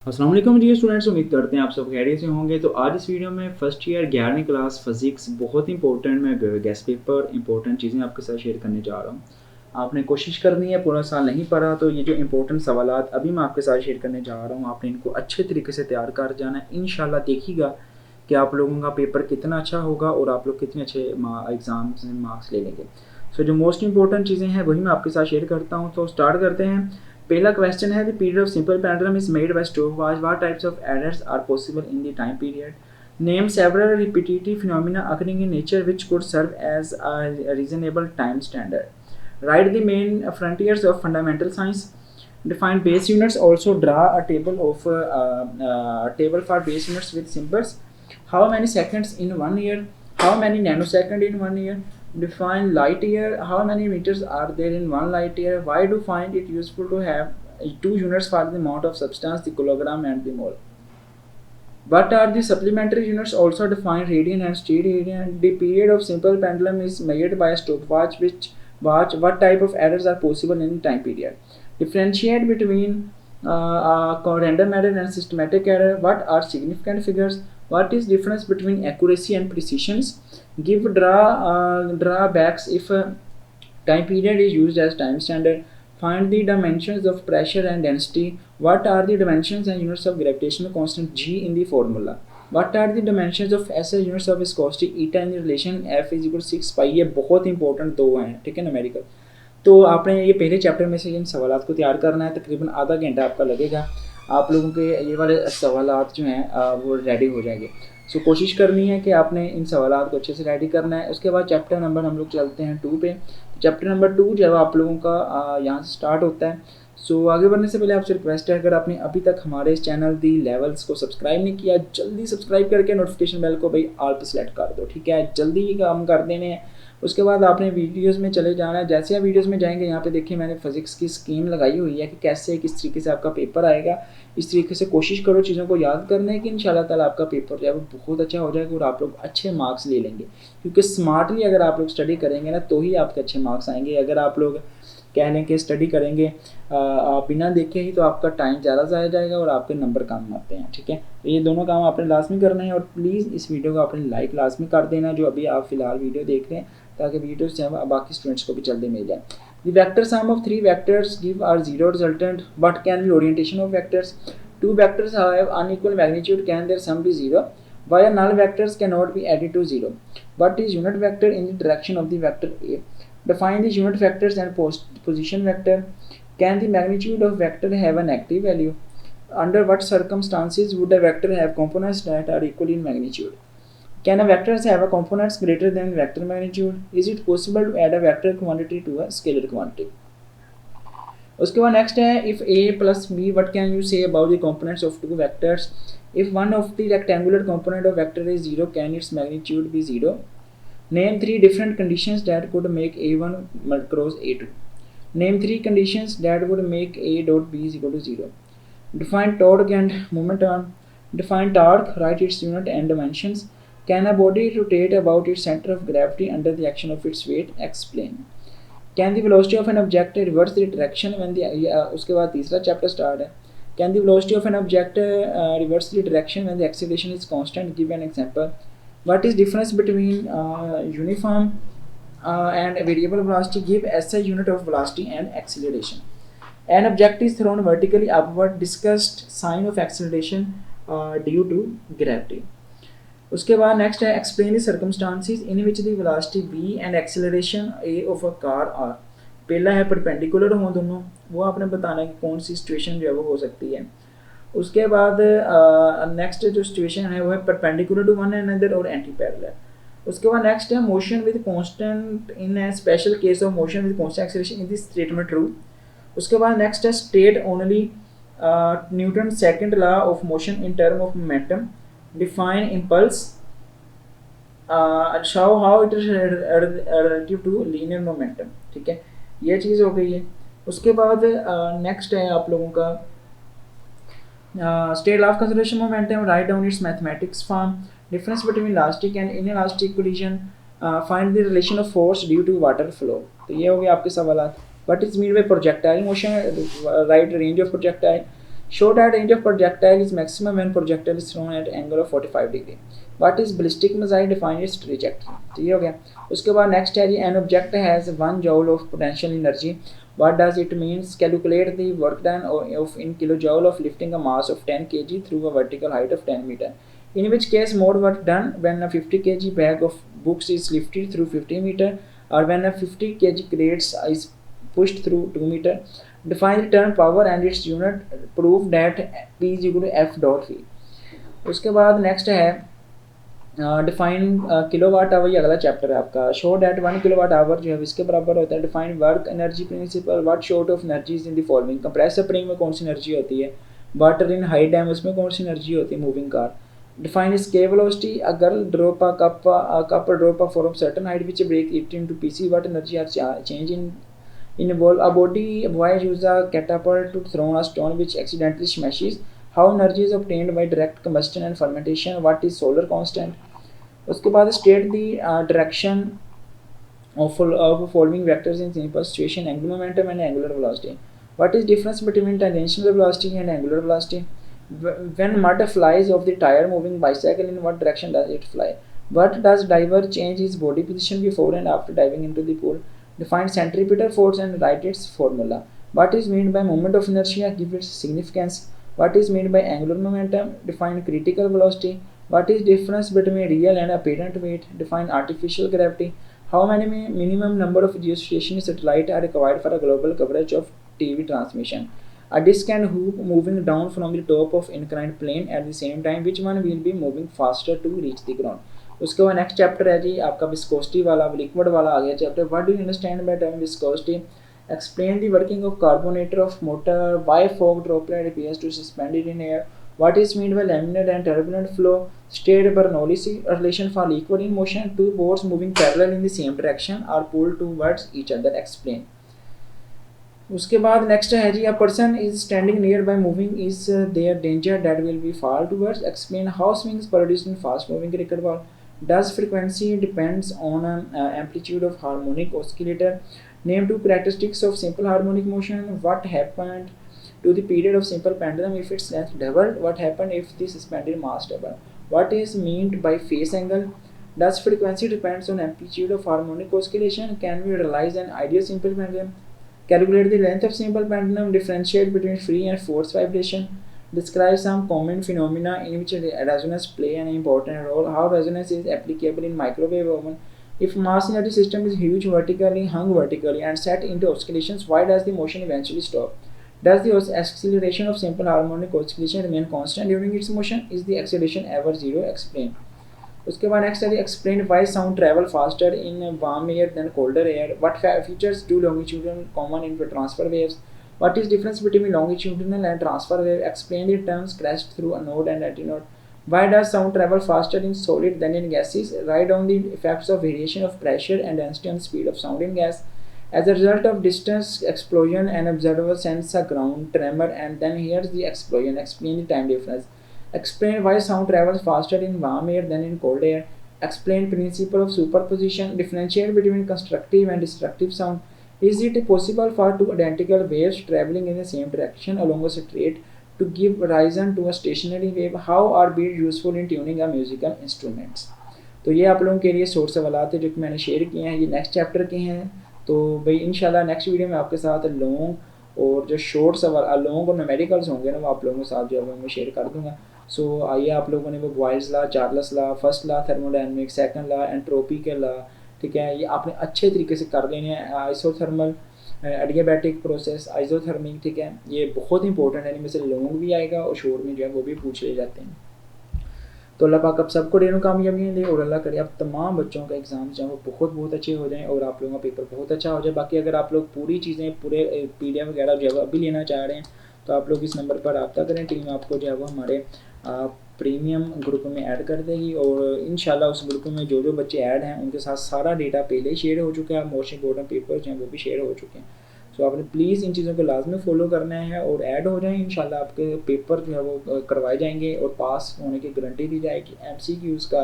अस्सलाम वालेकुम dear students, उम्मीद करते हैं आप सब खैरियत से होंगे। तो आज इस वीडियो में फर्स्ट ईयर 11वीं क्लास फिजिक्स बहुत इंपॉर्टेंट मैं गेस्ट पेपर इंपॉर्टेंट चीज़ें आपके साथ शेयर करने जा रहा हूँ। आपने कोशिश करनी है, पूरा साल नहीं पढ़ा तो ये जो इंपॉर्टेंट सवालात अभी मैं आपके साथ शेयर करने जा रहा हूँ, आपने इनको अच्छे तरीके से तैयार कर जाना है। इंशाल्लाह देखिएगा कि आप लोगों का पेपर कितना अच्छा होगा और आप लोग कितने अच्छे एग्ज़ाम में मार्क्स ले लेंगे। सो जो मोस्ट इंपॉर्टेंट चीज़ें हैं वही मैं आपके साथ शेयर करता हूँ। तो स्टार्ट करते हैं। पहला क्वेश्चन है, the period of simple pendulum is made by stopwatch, what types of errors are possible in the time period, name several repetitive phenomena occurring in nature which could serve as a reasonable time standard, write the main frontiers of fundamental science, define base units, also draw a table for base units with symbols, how many seconds in 1 year, how many nanosecond in 1 year, define light year, how many meters are there in 1 light year, why do find it useful to have two units for the amount of substance, the kilogram and the mole, what are the supplementary units, also define radian and steradian, the period of simple pendulum is measured by a stopwatch which watch, what type of errors are possible in time period, differentiate between random error and systematic error, what are significant figures, what is difference between accuracy and precision, give drawbacks if a time period is used as time standard, find the dimensions of pressure and density, what are the dimensions and units of gravitational constant g in the formula, what are the dimensions of SI units of viscosity eta in the relation F is equal to 6 pi। ये बहुत important दो हैं, ठीक है, numerical. तो आपने ये पहले चैप्टर में से इन सवालात को तैयार करना है, तकरीबन आधा घंटा आपका लगेगा, आप लोगों के ये वाले सवालात जो हैं वो रेडी हो जाएंगे। सो कोशिश करनी है कि आपने इन सवालात को अच्छे से रेडी करना है। उसके बाद चैप्टर नंबर हम लोग चलते हैं 2 पे। चैप्टर नंबर 2 जब आप लोगों का यहाँ से स्टार्ट होता है। सो आगे बढ़ने से पहले आपसे रिक्वेस्ट है, अगर आपने अभी तक हमारे इस चैनल दी लेवल्स को सब्सक्राइब नहीं किया, जल्दी सब्सक्राइब करके नोटिफिकेशन बेल को भाई ऑल पे सेलेक्ट कर दो, ठीक है, जल्दी ही काम कर देने हैं। उसके बाद आपने वीडियोस में चले जाना है। जैसे आप वीडियोस में जाएंगे, यहाँ पे देखिए मैंने फिजिक्स की स्कीम लगाई हुई है कि कैसे किस तरीके से आपका पेपर आएगा। इस तरीके से कोशिश करो चीज़ों को याद करने की, इंशाल्लाह ताला आपका पेपर जो है वो बहुत अच्छा हो जाएगा और आप लोग अच्छे मार्क्स ले लेंगे। क्योंकि स्मार्टली अगर आप लोग स्टडी करेंगे ना तो ही आपके अच्छे मार्क्स आएंगे। अगर आप लोग कह लें कि स्टडी करेंगे आप बिना देखे ही, तो आपका टाइम ज़्यादा ज़ाया जाएगा और आपके नंबर कम आते हैं, ठीक है। तो ये दोनों काम आपने लाजमी करना है और प्लीज़ इस वीडियो को आपने लाइक लाजमी कर देना जो अभी आप फिलहाल वीडियो देख रहे हैं, ताकि वीडियोस जो है बाकी स्टूडेंट्स को भी जल्दी मिल जाए। The vector sum of three vectors give are zero resultant. What can be orientation of vectors? Two vectors have unequal magnitude. Can their sum be zero? Why are null vectors cannot be added to zero? What is unit vector in the direction of the vector A? Define the unit vectors and position vector. Can the magnitude of vector have a negative value? Under what circumstances would a vector have components that are equal in magnitude? Can a vector have a components greater than vector magnitude? Is it possible to add a vector quantity to a scalar quantity? उसके बाद next है, if a plus b, what can you say about the components of two vectors? If one of the rectangular component of vector is 0, can its magnitude be 0? Name 3 different conditions that could make a1 cross a2. Name 3 conditions that would make a dot b is equal to 0. Define torque and moment arm. Define torque, write its unit and dimensions. Can a body rotate about its center of gravity under the action of its weight? Explain. Can the velocity of an object reverse the direction when the उसके बाद तीसरा chapter start है। Can the velocity of an object reverse the direction when the acceleration is constant? Give an example. What is difference between uniform and variable velocity? Give SI unit of velocity and acceleration. An object is thrown vertically upward. Discussed sign of acceleration due to gravity. उसके बाद next है, explain the circumstances in which the velocity v and acceleration a of a car are. पहला है perpendicular हो दोनों, वो आपने बताना है कि कौन सी सिचुएशन जो है वो हो सकती है। उसके बाद नेक्स्ट जो सिचुएशन है वो है परपेंडिकुलर टू वन अनदर और एंटी पैरेलल। उसके बाद नेक्स्ट है, motion with constant in A special case of motion with constant acceleration in this statement true. उसके बाद नेक्स्ट है, state only Newton second law of motion in term of momentum. Define impulse, show how it is relative to linear momentum, ठीक है, ये चीज़ हो गई है। उसके बाद नेक्स्ट है आप लोगों का state of conservation momentum, write down its mathematics form, difference between elastic and inelastic collision, find the relation of force due to water flow. तो ये हो गए आपके सवाल। What is mean by projectile motion, write range of projectile, Show that range of projectile is maximum when projectile is thrown at angle of 45 degree. What is ballistic missile? Define its trajectory. ठीक हो गया. उसके बाद next है जी, an object has 1 joule of potential energy. What does it means? Calculate the work done of in kilojoule of lifting a mass of 10 kg through a vertical height of 10 meter. In which case more work done when a 50 kg bag of books is lifted through 50 meter, or when a 50 kg crates is pushed through 2 meter. Define the term power and its unit. Prove that P is equal to F dot V. उसके बाद next है define kilowatt hour, ये अगला chapter है आपका. Show that 1 kilowatt hour जो है इसके बराबर होता है. Define work energy principal. What short of energies in the following. Compressor spring में कौन सी एनर्जी होती है. वाटर इन हाई डैम उसमें कौन सी एनर्जी होती है. Moving car. Define escape velocity. A girl drop a cup drop a from certain height which break it into pieces. What energy are change in involve. A boy use a catapult to throw a stone which accidentally smashes. How energy is obtained by direct combustion and fermentation. What is solar constant. उसके बाद state the direction of following vectors in simple situation. Angular momentum and angular velocity. What is difference between tangential velocity and angular velocity. When mud flies off the tire moving bicycle, in what direction does it fly. What does diver change his body position before and after diving into the pool. Define centripetal force and write its formula. What is meant by moment of inertia. Give its significance. What is meant by angular momentum. Define critical velocity. What is difference between real and apparent weight. Define artificial gravity. How many minimum number of geostationary satellites are required for a global coverage of TV transmission. A disc and hoop moving down from the top of inclined plane at the same time. Which one will be moving faster to reach the ground. उसके बाद next chapter है जी आपका viscosity वाला, liquid वाला आ गया chapter. What do you understand by term viscosity. Explain the working of carbonator of motor. Why fog droplet appears to suspended in air. What is meant by laminar and turbulent flow. State Bernoulli's relation for liquid in motion. Two boards moving parallel in the same direction are pulled towards each other. Explain. उसके बाद next है जी, a person is standing near by moving is there danger that will be fall towards. Explain how swings produced in fast moving cricket ball. Does frequency depends on amplitude of harmonic oscillator. Name two characteristics of simple harmonic motion. What happened to the period of simple pendulum if its length doubled. What happened if the suspended mass doubled. What is meant by phase angle. Does frequency depends on amplitude of harmonic oscillation. Can we realize an ideal simple pendulum. Calculate the length of simple pendulum. Differentiate between free and forced vibration. Describe some common phenomena in which resonance play an important role. How resonance is applicable in microwave oven. If mass energy system is huge vertically, hung vertically and set into oscillations, why does the motion eventually stop. Does the acceleration of simple harmonic oscillation remain constant during its motion. Is the acceleration ever zero. Explain. उसके बाद next है explain why sound travel faster in warm air than colder air. What features do longitudinal common in transfer waves. What is difference between longitudinal and transfer wave. Explain the terms crest through anode and antinode. Why does sound travel faster in solid than in gases. Write down the effects of variation of pressure and density on speed of sound in gas. As a result of distance explosion, an observer senses a ground tremor and then hears the explosion. Explain the time difference. Explain why sound travels faster in warm air than in cold air. Explain principle of superposition. Differentiate between constructive and destructive sound. Is it possible for two identical waves traveling in the same direction along a straight to give rise to a stationary wave? How are beats useful in tuning a musical instruments. तो ये आप लोगों के लिए short सवालात है जो कि मैंने शेयर किए हैं. ये नेक्स्ट चैप्टर के हैं. तो भाई इंशाल्लाह नेक्स्ट वीडियो में आपके साथ लॉन्ग और जो शॉर्ट सवाल लॉन्ग और न्यूमेरिकल्स होंगे ना वो आप लोगों के साथ जो है मैं शेयर कर दूंगा. सो आइए आप लोगों ने वो Boyle's law, Charles law, first law thermodynamics, second law entropy के लॉ, ठीक है, ये आपने अच्छे तरीके से कर लेने हैं. आइसोथर्मल एडियाबैटिक प्रोसेस, आइसोथर्मिक, ठीक है, ये बहुत इंपॉर्टेंट है. इनमें से लॉन्ग भी आएगा और शॉर्ट में जो है वो भी पूछ ले जाते हैं. तो अल्लाह पाक आप सबको ढेरों कामयाबियाँ दे और अल्लाह करे आप तमाम बच्चों का एग्ज़ाम जो है वो बहुत बहुत अच्छे हो जाएं और आप लोगों का पेपर बहुत अच्छा हो जाए. बाकी अगर आप लोग पूरी चीज़ें पूरे PDF वगैरह जो है अभी लेना चाह रहे हैं तो आप लोग इस नंबर पर रब्ता करें. टीम आपको जो है वो हमारे प्रीमियम ग्रुप में ऐड कर देगी और इंशाल्लाह उस ग्रुप में जो जो बच्चे ऐड हैं उनके साथ सारा डेटा पहले ही शेयर हो चुका है. मोस्ट इंपॉर्टेंट पेपर जो हैं वो भी शेयर हो चुके हैं. तो आपने प्लीज़ इन चीज़ों को लाजमी फॉलो करना है और ऐड हो जाएं. इंशाल्लाह आपके पेपर जो है वो करवाए जाएंगे और पास होने की गारंटी दी जाएगी. MCQs का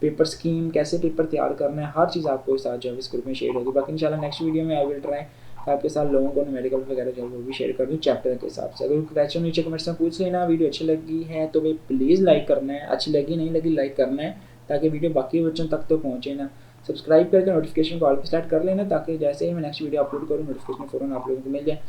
पेपर स्कीम, कैसे पेपर तैयार करना है, हर चीज़ आपको साथ जो है इस ग्रुप में शेयर होगी. बाकी इंशाल्लाह नेक्स्ट वीडियो में आई विल ट्राई तो आपके साथ लोगों को न्यूमेरिकल वगैरह जो है वो भी शेयर कर दूँ चैप्टर के हिसाब से। अगर क्वेश्चन नीचे कमेंट्स में पूछ लेना। वीडियो अच्छी लगी है तो भाई प्लीज़ लाइक करना है, अच्छी लगी नहीं लगी लाइक करना है ताकि वीडियो बाकी बच्चों तक तो पहुँचे ना। सब्सक्राइब करके नोटिफिकेशन को ऑल पे सेट कर लेना ताकि जैसे ही मैं नेक्स्ट वीडियो अपलोड करूँ नोटिफिकेशन फ़ौरन आप लोगों को मिल जाए।